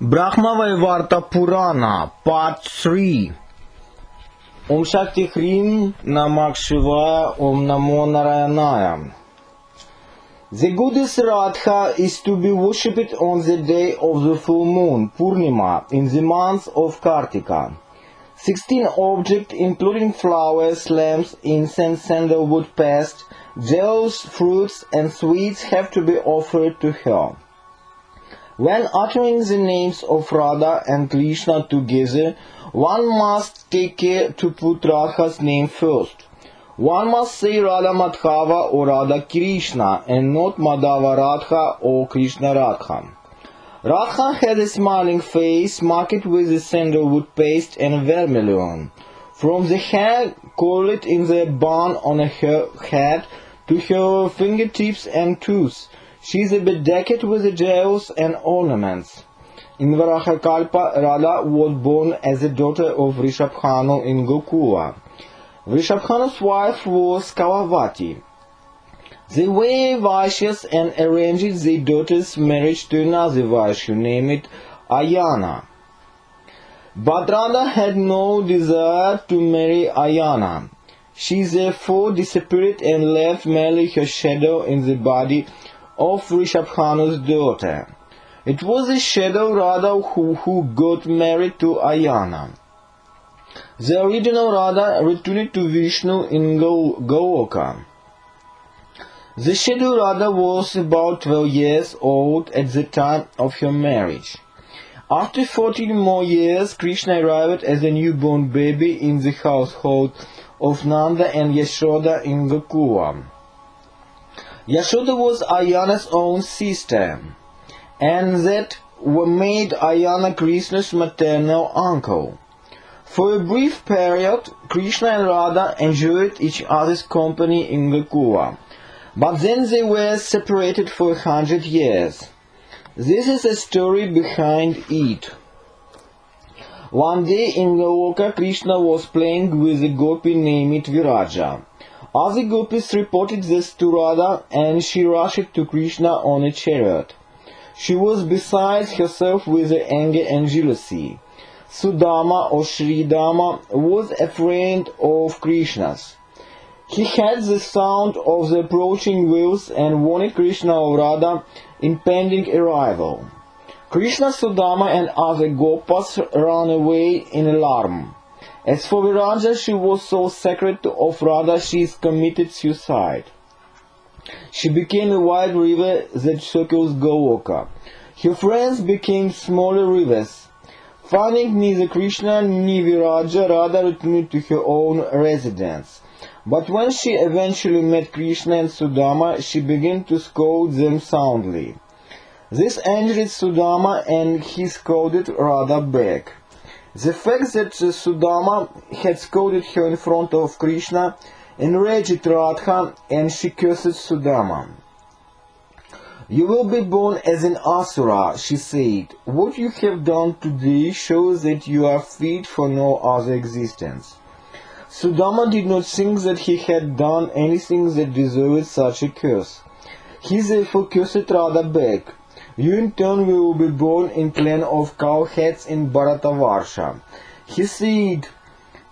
Brahmavaivarta Purana, Part 3. Om Shakti Hrim, Namak Shivaya, Om Namo Narayanaya. The goddess Radha is to be worshipped on the day of the full moon, Purnima, in the month of Kartika. 16 objects, including flowers, lamps, incense, sandalwood paste, jewels, fruits, and sweets, have to be offered to her. When uttering the names of Radha and Krishna together, one must take care to put Radha's name first. One must say Radha Madhava or Radha Krishna and not Madhava Radha or Krishna Radha. Radha had a smiling face marked with a sandalwood paste and vermilion. From the hair coiled in the bun on her head to her fingertips and toes, she is bedecked with jewels and ornaments. In Varahakalpa, Radha was born as a daughter of Rishabhanu in Gokula. Rishabhanu's wife was Kalavati. They were Vaishyas and arranged their daughter's marriage to another Vaishya named Ayana. But Radha had no desire to marry Ayana. She therefore disappeared and left merely her shadow in the body of Rishabhanu's daughter. It was the shadow Radha who got married to Ayana. The original Radha returned to Vishnu in Goloka. The shadow Radha was about 12 years old at the time of her marriage. After 14 more years, Krishna arrived as a newborn baby in the household of Nanda and Yashoda in Gokula. Yashoda was Ayana's own sister, and that made Ayana Krishna's maternal uncle. For a brief period, Krishna and Radha enjoyed each other's company in Gokula, but then they were separated for 100 years. This is the story behind it. One day in Goloka, Krishna was playing with a gopi named Viraja. Other gopis reported this to Radha, and she rushed to Krishna on a chariot. She was beside herself with anger and jealousy. Sudama or Sridama was a friend of Krishna's. He had the sound of the approaching wheels and warned Krishna of Radha's impending arrival. Krishna, Sudama and other gopas ran away in alarm. As for Viraja, she was so sacred of Radha she committed suicide. She became a wide river that circles Goloka. Her friends became smaller rivers. Finding neither Krishna nor Viraja, Radha returned to her own residence. But when she eventually met Krishna and Sudama, she began to scold them soundly. This angered Sudama, and he scolded Radha back. The fact that Sudama had scolded her in front of Krishna enraged Radha, and she cursed Sudama. "You will be born as an asura," she said. "What you have done today shows that you are fit for no other existence." Sudama did not think that he had done anything that deserved such a curse. He therefore cursed Radha back. "You in turn will be born in clan of cowheads in Bharatavarsha," he said,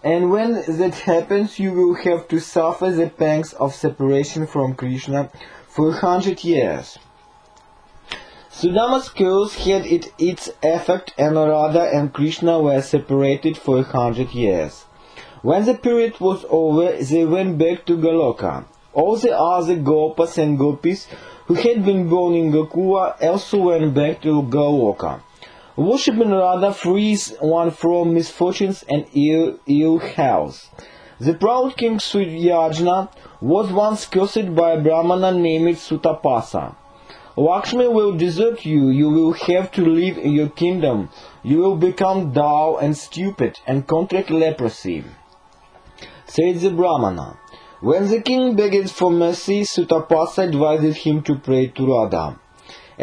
"and when that happens you will have to suffer the pangs of separation from Krishna for 100 years. Sudama's curse had its effect, and Radha and Krishna were separated for 100 years. When the period was over, they went back to Goloka. All the other gopas and gopis who had been born in Gokula also went back to Goloka. Worshipping Radha frees one from misfortunes and ill health. The proud king Suyajna was once cursed by a Brahmana named Sutapasa. "Lakshmi will desert you, you will have to live in your kingdom, you will become dull and stupid and contract leprosy," said the Brahmana. When the king begged for mercy, Sutapasa advised him to pray to Radha.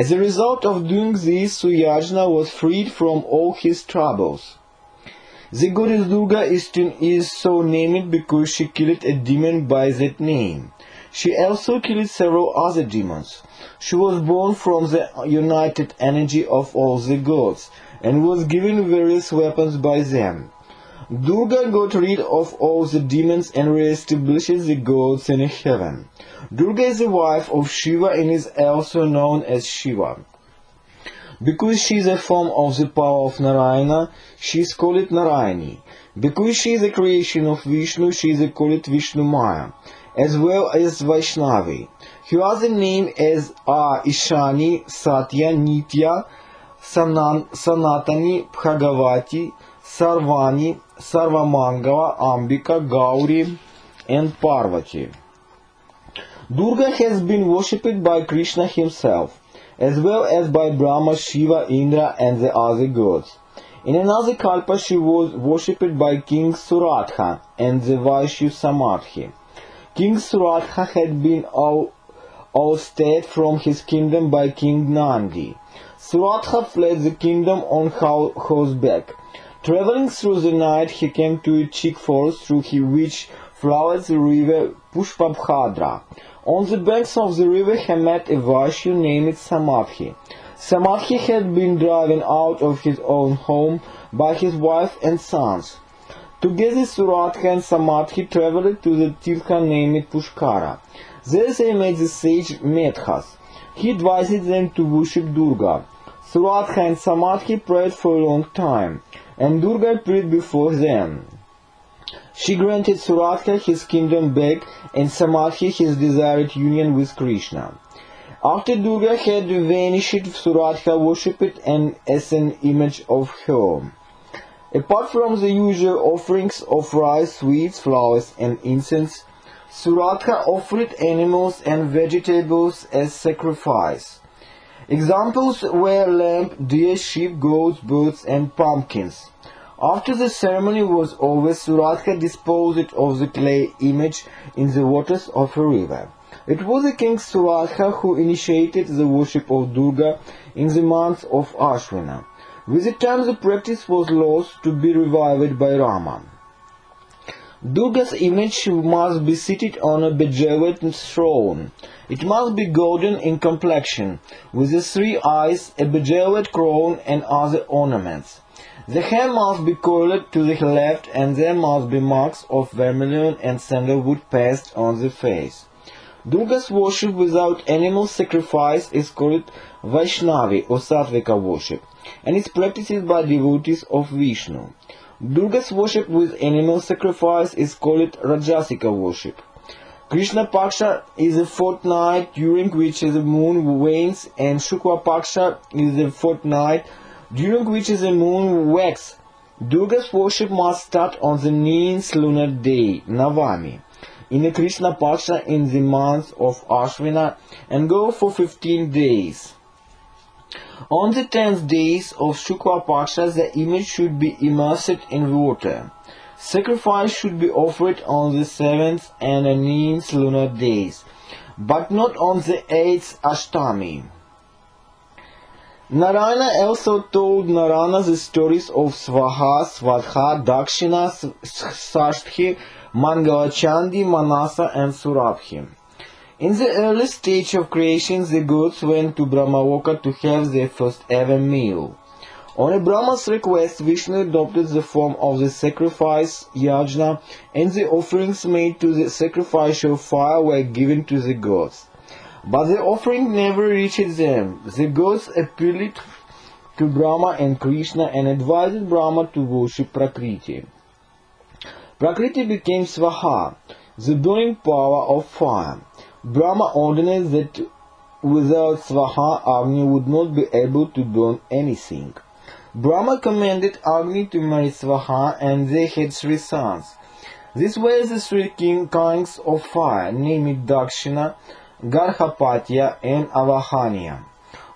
As a result of doing this, Suyajna was freed from all his troubles. The goddess Durga is so named because she killed a demon by that name. She also killed several other demons. She was born from the united energy of all the gods, and was given various weapons by them. Durga got rid of all the demons and re-established the gods in heaven. Durga is the wife of Shiva and is also known as Shiva. Because she is a form of the power of Narayana, she is called Narayani. Because she is a creation of Vishnu, she is called Vishnu Maya, as well as Vaishnavi. Her other name is Ishani, Satya, Nitya, Sanatani, Bhagavati, Sarvani, Sarvamangala, Ambika, Gauri, and Parvati. Durga has been worshipped by Krishna himself, as well as by Brahma, Shiva, Indra, and the other gods. In another kalpa she was worshipped by King Suratha and the Vaishyu Samadhi. King Suratha had been ousted from his kingdom by King Nandi. Suratha fled the kingdom on horseback. Traveling through the night, he came to a thick forest through which flowed the river Pushpabhadra. On the banks of the river he met a Vaishyu named Samadhi. Samadhi had been driven out of his own home by his wife and sons. Together Suratha and Samadhi traveled to the Tirtha named Pushkara. There they met the sage Medhas. He advised them to worship Durga. Suratha and Samadhi prayed for a long time, and Durga appeared before them. She granted Suratha his kingdom back and Samadhi his desired union with Krishna. After Durga had vanished, Suratha worshipped as an image of her. Apart from the usual offerings of rice, sweets, flowers, and incense, Suratha offered animals and vegetables as sacrifice. Examples were lamb, deer, sheep, goats, birds, and pumpkins. After the ceremony was over, Suratha disposed of the clay image in the waters of a river. It was the king Suratha who initiated the worship of Durga in the month of Ashwina. With the time the practice was lost, to be revived by Rama. Durga's image must be seated on a bejeweled throne. It must be golden in complexion, with the 3 eyes, a bejeweled crown, and other ornaments. The hair must be coiled to the left, and there must be marks of vermilion and sandalwood pasted on the face. Durga's worship without animal sacrifice is called Vaishnavi or Sattvika worship, and is practiced by devotees of Vishnu. Durga's worship with animal sacrifice is called Rajasika worship. Krishna Paksha is a fortnight during which the moon wanes, and Shukla Paksha is a fortnight during which the moon waxes. Durga's worship must start on the 9th lunar day, Navami, in the Krishna Paksha in the month of Ashwina, and go for 15 days. On the 10th days of Shukla Paksha, the image should be immersed in water. Sacrifice should be offered on the 7th and 9th lunar days, but not on the 8th Ashtami. Narayana also told Narana the stories of Svaha, Svadha, Dakshina, Shasthi, Mangalachandi, Manasa, and Surabhi. In the early stage of creation, the gods went to Brahmaloka to have their first ever meal. On a Brahma's request, Vishnu adopted the form of the sacrifice, yajna, and the offerings made to the sacrificial fire were given to the gods. But the offering never reached them. The gods appealed to Brahma and Krishna and advised Brahma to worship Prakriti. Prakriti became Svaha, the burning power of fire. Brahma ordered that without Svaha, Agni would not be able to burn anything. Brahma commanded Agni to marry Svaha, and they had 3 sons. These were the 3 kinds of fire, named Dakshina, Garhapatya, and Avahanya.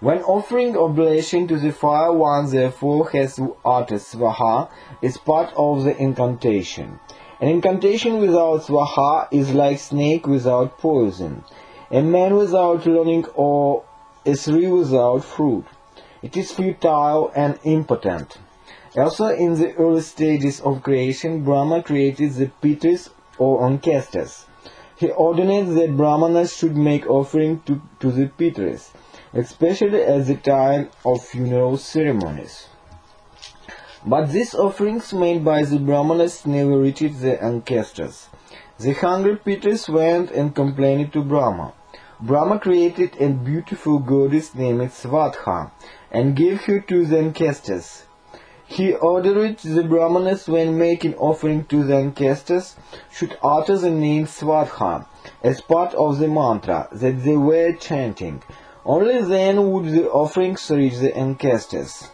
When offering oblation to the fire, one therefore has to utter Svaha as part of the incantation. An incantation without Svaha is like snake without poison, a man without learning, or a tree without fruit. It is futile and impotent. Also, in the early stages of creation, Brahma created the Pitris or Ancestors. He ordained that Brahmanas should make offering to the Pitris, especially at the time of funeral ceremonies. But these offerings made by the Brahmanas never reached the ancestors. The hungry Pitris went and complained to Brahma. Brahma created a beautiful goddess named Svadha and gave her to the ancestors. He ordered the Brahmanas, when making offering to the ancestors, should utter the name Svadha as part of the mantra that they were chanting. Only then would the offerings reach the ancestors.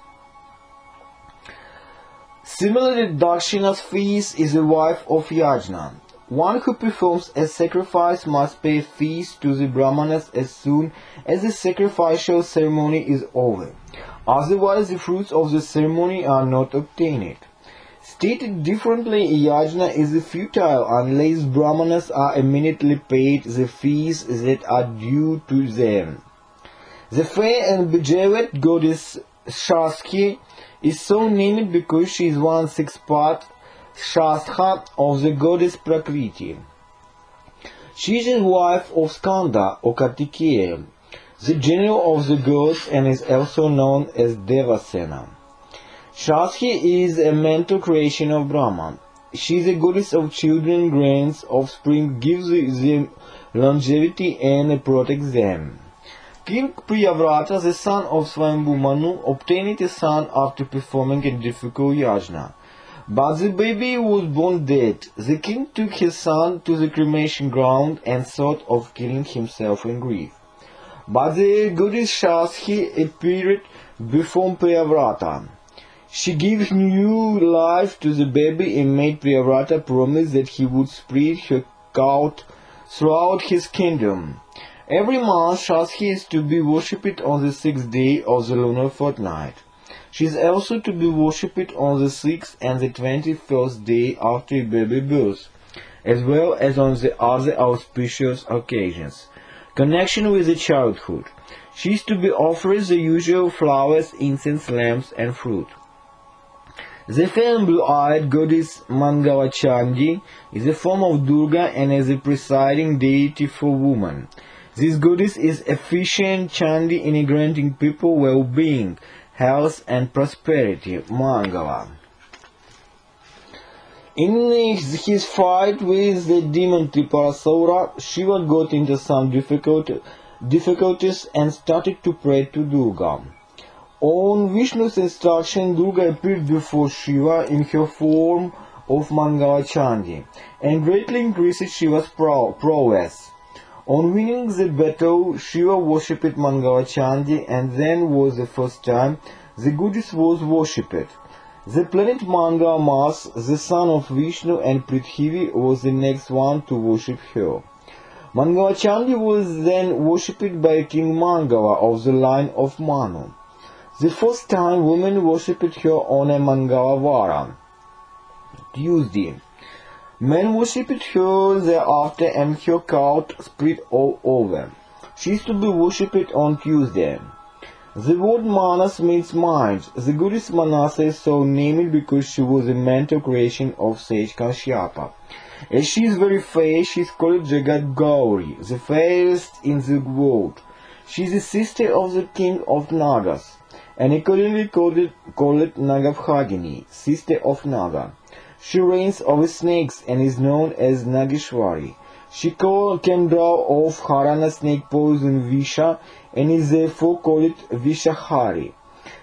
Similarly, Dakshina's fees is the wife of Yajna. One who performs a sacrifice must pay fees to the Brahmanas as soon as the sacrificial ceremony is over. Otherwise, the fruits of the ceremony are not obtained. Stated differently, Yajna is futile unless Brahmanas are immediately paid the fees that are due to them. The fair and beloved goddess Shasthi is so named because she is 1/6 part Shastha of the goddess Prakriti. She is the wife of Skanda or Kartikeya, the general of the gods, and is also known as Devasena. Shasthi is a mental creation of Brahma. She is a goddess of children, grants, offspring, gives them longevity and protects them. King Priyavrata, the son of Swayambhu Manu, obtained a son after performing a difficult yajna. But the baby was born dead. The king took his son to the cremation ground and thought of killing himself in grief. But the goddess Shasthi appeared before Priyavrata. She gave new life to the baby and made Priyavrata promise that he would spread her cult throughout his kingdom. Every month, Shasthi is to be worshipped on the 6th day of the lunar fortnight. She is also to be worshipped on the 6th and the 21st day after baby birth, as well as on the other auspicious occasions. Connection with the childhood. She is to be offered the usual flowers, incense, lamps, and fruit. The fair and blue-eyed goddess Mangalachandi is a form of Durga and is the presiding deity for women. This goddess is efficient Chandi in granting people well-being, health and prosperity, Mangala. In his fight with the demon Tripurasura, Shiva got into some difficulties and started to pray to Durga. On Vishnu's instruction, Durga appeared before Shiva in her form of Mangalachandi and greatly increased Shiva's prowess. On winning the battle, Shiva worshipped Mangalachandi, and then was the first time the goddess was worshipped. The planet Mangala, Mars, the son of Vishnu, and Prithvi was the next one to worship her. Mangalachandi was then worshipped by King Mangala of the line of Manu. The first time women worshipped her on a Mangalavara, Tuesday. Men worshipped her thereafter, and her cult spread all over. She is to be worshipped on Tuesday. The word Manas means mind. The goddess Manasa is so named because she was a mental creation of sage Kashyapa. As she is very fair, she is called Jagat Gauri, the fairest in the world. She is the sister of the king of Nagas, and accordingly called Nagabhagini, sister of Naga. She reigns over snakes and is known as Nageshwari. She can draw off Harana snake poison Visha and is therefore called Vishahari.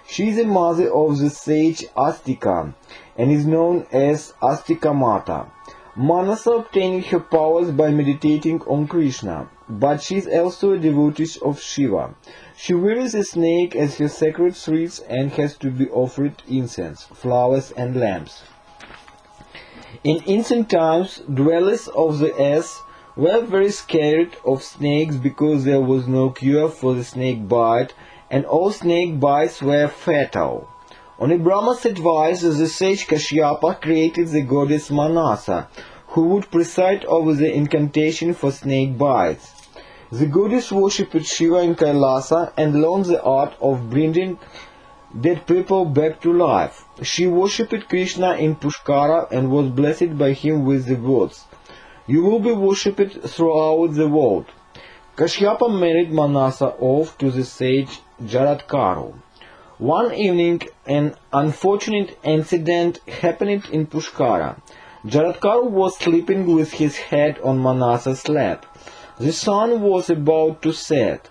She is the mother of the sage Astika and is known as Astika Mata. Manasa obtained her powers by meditating on Krishna, but she is also a devotee of Shiva. She wears a snake as her sacred wreath and has to be offered incense, flowers and lamps. In ancient times, dwellers of the earth were very scared of snakes because there was no cure for the snake bite, and all snake bites were fatal. On a Brahma's advice, the sage Kashyapa created the goddess Manasa, who would preside over the incantation for snake bites. The goddess worshipped Shiva in Kailasa and learned the art of bringing dead people back to life. She worshipped Krishna in Pushkara and was blessed by him with the words, You will be worshipped throughout the world. Kashyapa married Manasa off to the sage Jaratkaru. One evening, an unfortunate incident happened in Pushkara. Jaratkaru was sleeping with his head on Manasa's lap. The sun was about to set.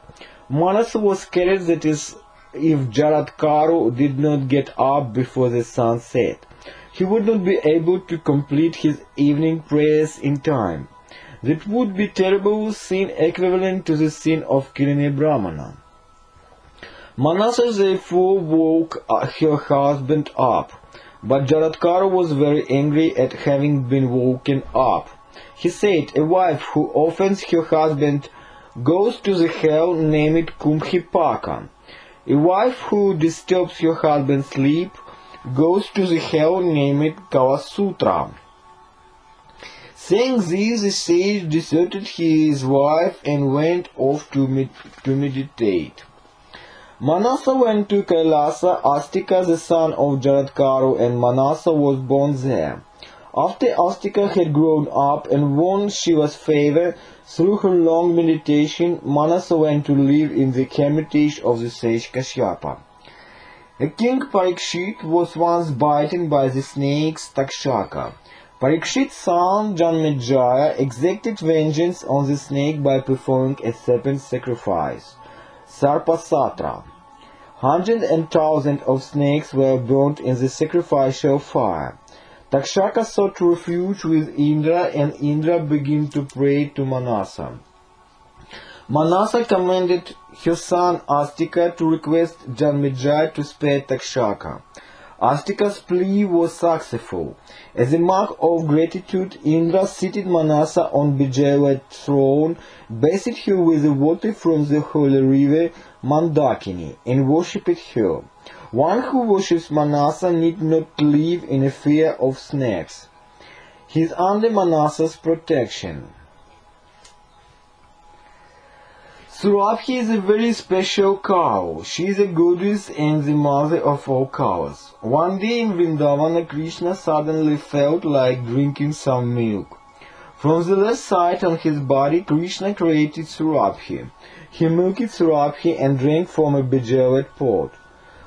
Manasa was scared that if Jaratkaru did not get up before the sun set, he would not be able to complete his evening prayers in time. That would be terrible sin equivalent to the sin of killing a Brahmana. Manasa therefore woke her husband up, but Jaratkaru was very angry at having been woken up. He said, a wife who offends her husband goes to the hell named Kumbhipaka. A wife who disturbs her husband's sleep goes to the hell named Kalasutra. Saying this, the sage deserted his wife and went off to meditate. Manasa went to Kailasa. Astika, the son of Jaratkaru, and Manasa was born there. After Astika had grown up and won Shiva's favor through her long meditation, Manasa went to live in the hermitage of the sage Kashyapa. A king Parikshit was once bitten by the snakes Takshaka. Parikshit's son Janmejaya exacted vengeance on the snake by performing a serpent sacrifice, Sarpasatra. Hundreds and thousands of snakes were burnt in the sacrificial fire. Takshaka sought refuge with Indra, and Indra began to pray to Manasa. Manasa commanded her son Astika to request Janmejaya to spare Takshaka. Astika's plea was successful. As a mark of gratitude, Indra seated Manasa on Bijaya's throne, bathed her with the water from the holy river Mandakini, and worshipped her. One who worships Manasa need not live in a fear of snakes. He is under Manasa's protection. Surabhi is a very special cow. She is a goddess and the mother of all cows. One day in Vrindavana, Krishna suddenly felt like drinking some milk. From the left side on his body, Krishna created Surabhi. He milked Surabhi and drank from a bejeled pot.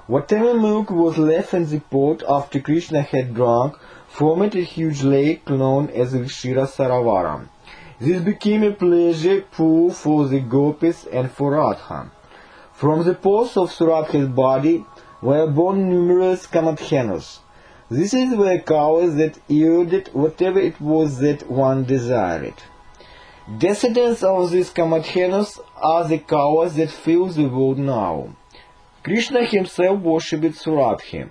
Whatever milk was left in the pot after Krishna had drunk formed a huge lake known as the Kshira Saravara. This became a pleasure pool for the gopis and for Radha. From the pores of Surabhi's body were born numerous Kamakhyas. These were cows that yielded whatever it was that one desired. Descendants of these Kamakhyas are the cows that fill the world now. Krishna himself worshipped Surabhi.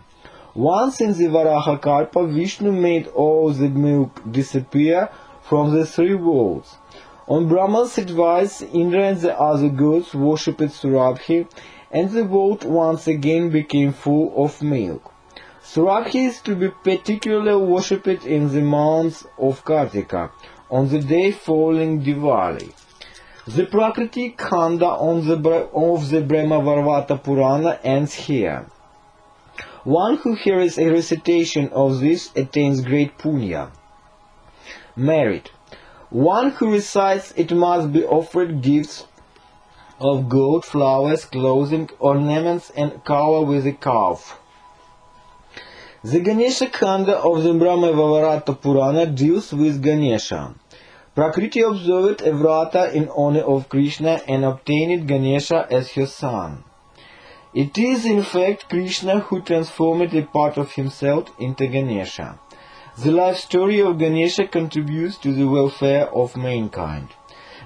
Once in the Varaha Kalpa, Vishnu made all the milk disappear from the three worlds. On Brahma's advice, Indra and the other gods worshipped Surabhi, and the world once again became full of milk. Surabhi is to be particularly worshipped in the month of Kartika, on the day following Diwali. The Prakriti Khanda of the Brahmavaivarta Purana ends here. One who hears a recitation of this attains great punya. Merit. One who recites it must be offered gifts of gold, flowers, clothing, ornaments, and Kaula with a calf. The Ganesha Khanda of the Brahmavaivarta Purana deals with Ganesha. Prakriti observed a vrata in honor of Krishna and obtained Ganesha as her son. It is in fact Krishna who transformed a part of himself into Ganesha. The life story of Ganesha contributes to the welfare of mankind.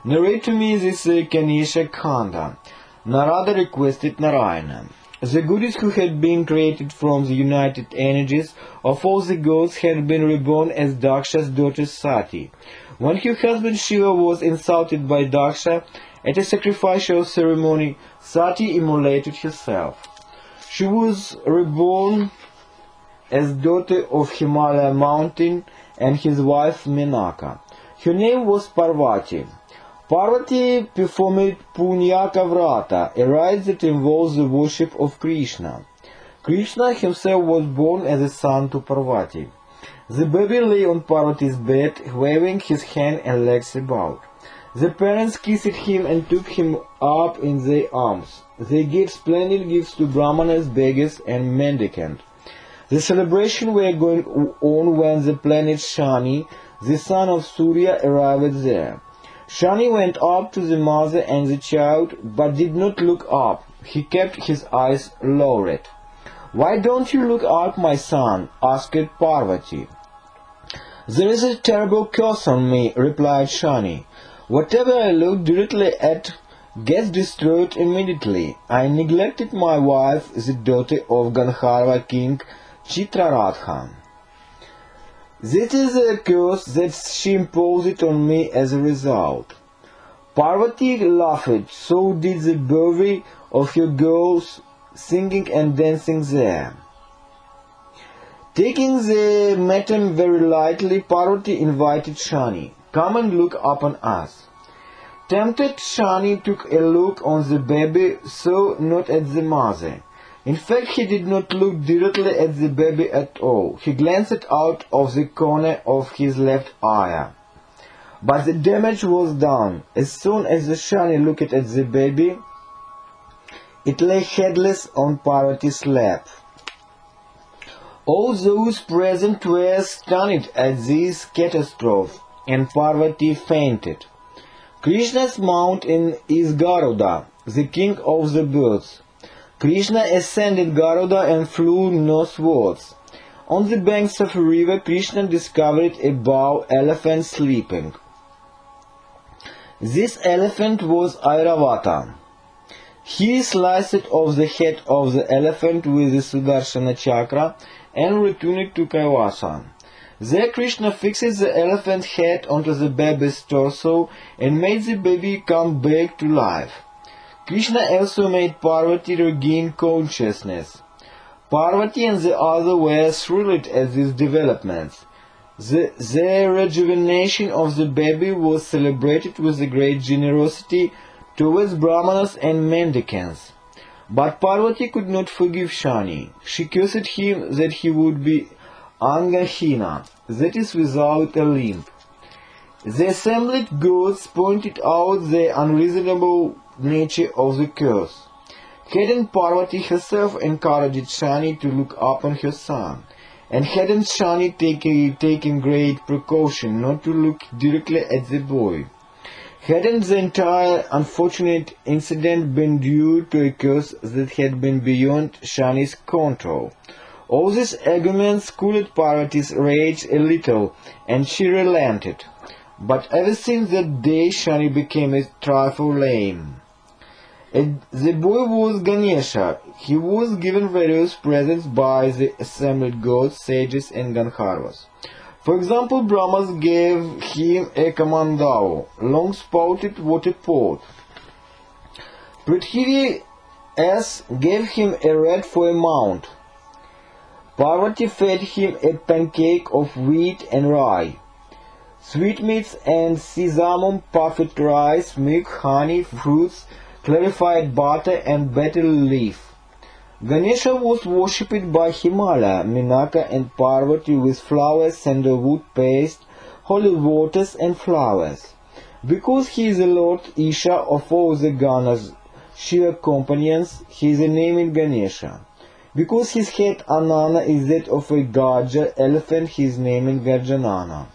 Narrate to me this Ganesha Khanda. Narada requested Narayana. The goddess who had been created from the united energies of all the gods had been reborn as Daksha's daughter Sati. When her husband Shiva was insulted by Daksha at a sacrificial ceremony, Sati immolated herself. She was reborn as daughter of Himalaya mountain and his wife Menaka. Her name was Parvati. Parvati performed Punyaka Vrata, a rite that involves the worship of Krishna. Krishna himself was born as a son to Parvati. The baby lay on Parvati's bed, waving his hand and legs about. The parents kissed him and took him up in their arms. They gave splendid gifts to brahmanas, beggars, and mendicants. The celebration were going on when the planet Shani, the son of Surya, arrived there. Shani went up to the mother and the child, but did not look up. He kept his eyes lowered. "Why don't you look up, my son?" asked Parvati. "There is a terrible curse on me," replied Shani. "Whatever I look directly at gets destroyed immediately. I neglected my wife, the daughter of Gandharva king Chitraratha. This is a curse that she imposed on me as a result." Parvati laughed. So did the bevy of her girls, singing and dancing there. Taking the matter very lightly, Parvati invited Shani. "Come and look upon us." Tempted, Shani took a look on the baby, so not at the mother. In fact, he did not look directly at the baby at all. He glanced out of the corner of his left eye. But the damage was done. As soon as the Shani looked at the baby, it lay headless on Parvati's lap. All those present were stunned at this catastrophe, and Parvati fainted. Krishna's mountain is Garuda, the king of the birds. Krishna ascended Garuda and flew northwards. On the banks of a river, Krishna discovered a bow elephant sleeping. This elephant was Airavata. He sliced off the head of the elephant with the Sudarshana chakra and returned to Kailasa. There Krishna fixed the elephant's head onto the baby's torso and made the baby come back to life. Krishna also made Parvati regain consciousness. Parvati and the other were thrilled at these developments. The rejuvenation of the baby was celebrated with a great generosity towards brahmanas and mendicants. But Parvati could not forgive Shani. She cursed him that he would be Angahina, that is, without a limb. The assembled gods pointed out the unreasonable nature of the curse. Hadn't Parvati herself encouraged Shani to look upon her son? And hadn't Shani taken great precaution not to look directly at the boy? Hadn't the entire unfortunate incident been due to a curse that had been beyond Shani's control? All these arguments cooled Parvati's rage a little, and she relented. But ever since that day, Shani became a trifle lame. The boy was Ganesha. He was given various presents by the assembled gods, sages, and Gandharvas. For example, Brahmas gave him a kamandao, long-spouted water pot. Prithvi gave him a rat for a mount. Parvati fed him a pancake of wheat and rye, sweetmeats and sesamum, puffed rice, milk, honey, fruits, clarified butter, and betel leaf. Ganesha was worshipped by Himalaya, Menaka, and Parvati with flowers, sandalwood paste, holy waters, and flowers. Because he is the Lord Isha of all the Ganas, Shiva companions, he is named Ganesha. Because his head Anana is that of a Gaja elephant, he is named Gajanana.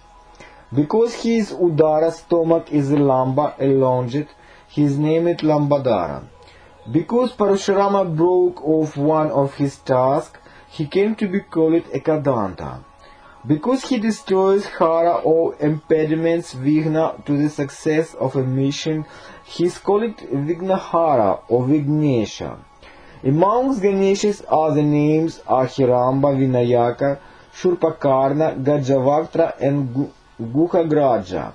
Because his Udara stomach is a Lamba, elongate, he is named Lambadara. Because Parashurama broke off one of his tasks, he came to be called a Kadanta. Because he destroys Hara or impediments, Vigna, to the success of a mission, he is called Vignahara or Vignesha. Amongst Ganeshas other names are Hiramba, Vinayaka, Shurpakarna, Gajavaktra, and Guhagraja.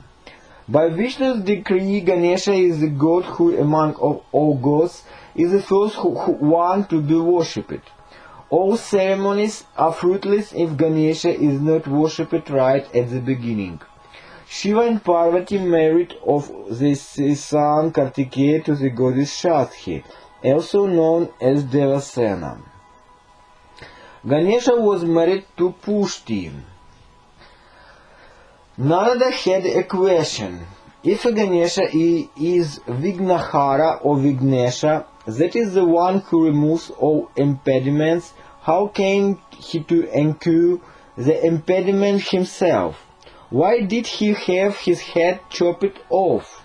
By Vishnu's decree, Ganesha is the god who, among all gods, is the first one to be worshipped. All ceremonies are fruitless if Ganesha is not worshipped right at the beginning. Shiva and Parvati married off their son Kartikeya to the goddess Shasthi, also known as Devasena. Ganesha was married to Pushti. Narada had a question. If a Ganesha is Vignahara or Vignesha, that is the one who removes all impediments, how came he to incur the impediment himself? Why did he have his head chopped off?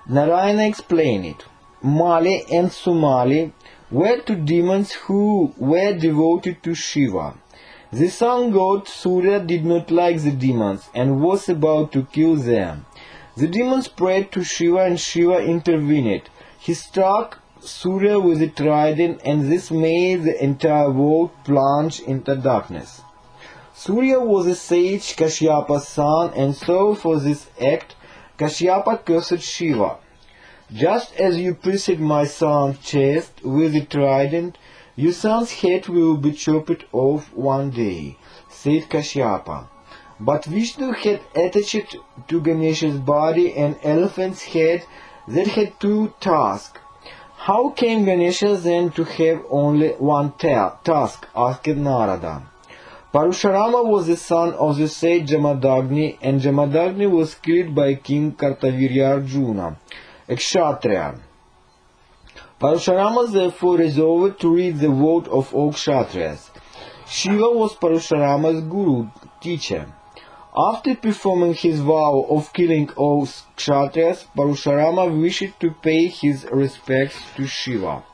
Narayana explained it. Mali and Sumali were two demons who were devoted to Shiva. The sun god Surya did not like the demons and was about to kill them. The demons prayed to Shiva and Shiva intervened. He struck Surya with a trident and this made the entire world plunge into darkness. Surya was a sage, Kashyapa's son, and so for this act Kashyapa cursed Shiva. Just as you pierced my son's chest with a trident, your son's head will be chopped off one day, said Kashyapa. But Vishnu had attached to Ganesha's body an elephant's head that had two tusks. How came Ganesha then to have only one tusk? Asked Narada. Parashurama was the son of the sage Jamadagni, and Jamadagni was killed by King Kartavirya Arjuna, a Kshatriya. Parashurama therefore resolved to read the word of all Kshatriyas. Shiva was Parashurama's guru, teacher. After performing his vow of killing all Kshatriyas, Parashurama wished to pay his respects to Shiva.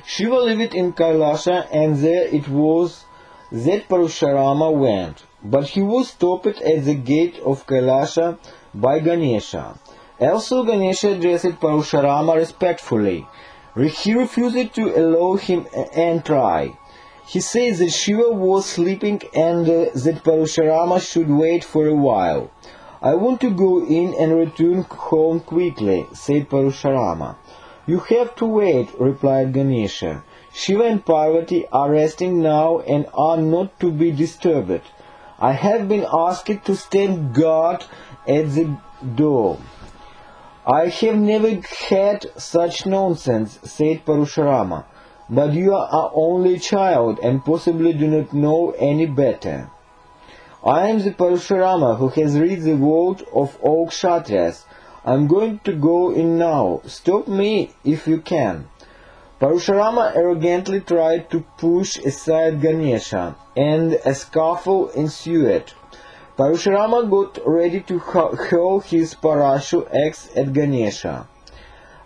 Shiva lived in Kailasa, and there it was that Parashurama went, but he was stopped at the gate of Kailasa by Ganesha. Also Ganesha addressed Parashurama respectfully. He refused to allow him entry. He said that Shiva was sleeping and that Parashurama should wait for a while. I want to go in and return home quickly, said Parashurama. You have to wait, replied Ganesha. Shiva and Parvati are resting now and are not to be disturbed. I have been asked to stand guard at the door. I have never had such nonsense, said Parashurama. But you are only a child and possibly do not know any better. I am the Parashurama who has read the word of all Kshatriyas. I am going to go in now. Stop me if you can. Parashurama arrogantly tried to push aside Ganesha, and a scuffle ensued. Parashurama got ready to hurl his Parashu axe at Ganesha.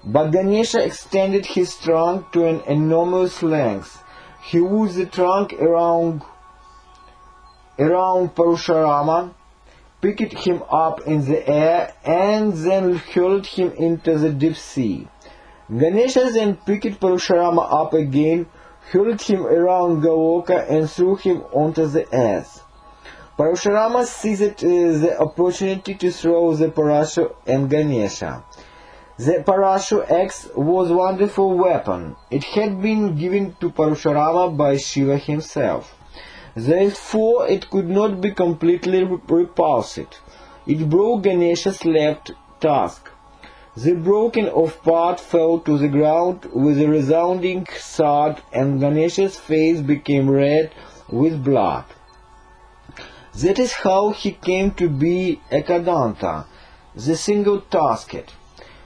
But Ganesha extended his trunk to an enormous length. He wound the trunk around Parashurama, picked him up in the air, and then hurled him into the deep sea. Ganesha then picked Parashurama up again, hurled him around Goloka, and threw him onto the earth. Parashurama seized the opportunity to throw the Parashu and Ganesha. The Parashu axe was a wonderful weapon. It had been given to Parashurama by Shiva himself. Therefore, it could not be completely repulsed. It broke Ganesha's left tusk. The broken off part fell to the ground with a resounding thud, and Ganesha's face became red with blood. That is how he came to be Ekadanta, the single-tusked.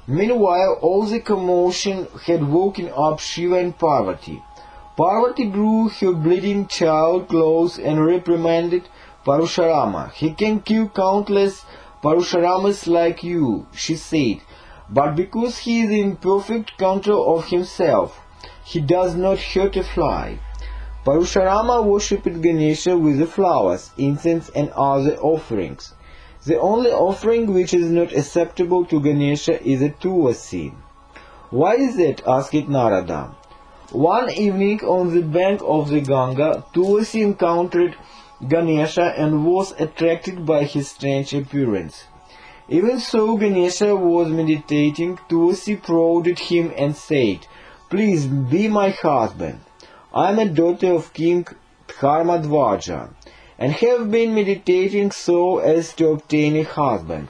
Meanwhile, all the commotion had woken up Shiva and Parvati. Parvati drew her bleeding child close and reprimanded Parashurama. He can kill countless Parashuramas like you, she said, but because he is in perfect control of himself, he does not hurt a fly. Parashurama worshipped Ganesha with the flowers, incense and other offerings. The only offering which is not acceptable to Ganesha is a Tulasi. Why is that? Asked Narada. One evening on the bank of the Ganga, Tulasi encountered Ganesha and was attracted by his strange appearance. Even so, Ganesha was meditating. Tulasi prodded him and said, "Please be my husband. I am a daughter of King Dharmadvaja, and have been meditating so as to obtain a husband."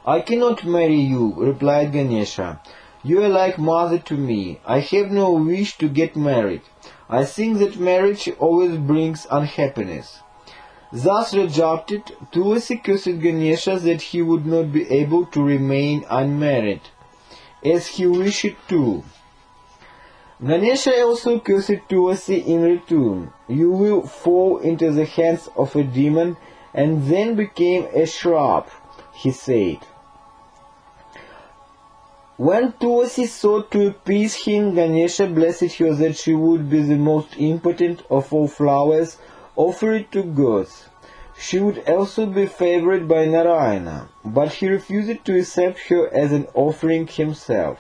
"I cannot marry you," replied Ganesha. "You are like mother to me. I have no wish to get married. I think that marriage always brings unhappiness." Thus rejected, Tulasi cursed Ganesha that he would not be able to remain unmarried, as he wished to. Ganesha also cursed Tulasi in return. You will fall into the hands of a demon and then become a shrub, he said. When Tulasi sought to appease him, Ganesha blessed her that she would be the most important of all flowers offered to gods. She would also be favored by Narayana, but he refused to accept her as an offering himself.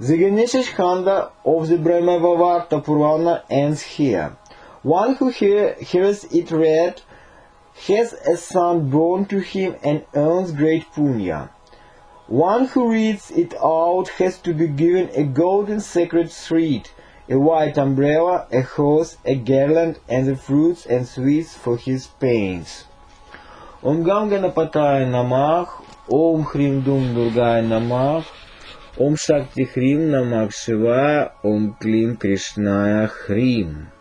The Ganesha Skanda of the Brahmavaivarta Purana ends here. One who hears it read has a son born to him and earns great punya. One who reads it out has to be given a golden sacred thread, a white umbrella, a horse, a garland, and the fruits and sweets for his pains. Om Gam Ganapataya Namah, Om Hrim Dum Durgaya Namah, Om Shakti Hrim Namah Shivaya, Om Klim Krishnaya Hrim.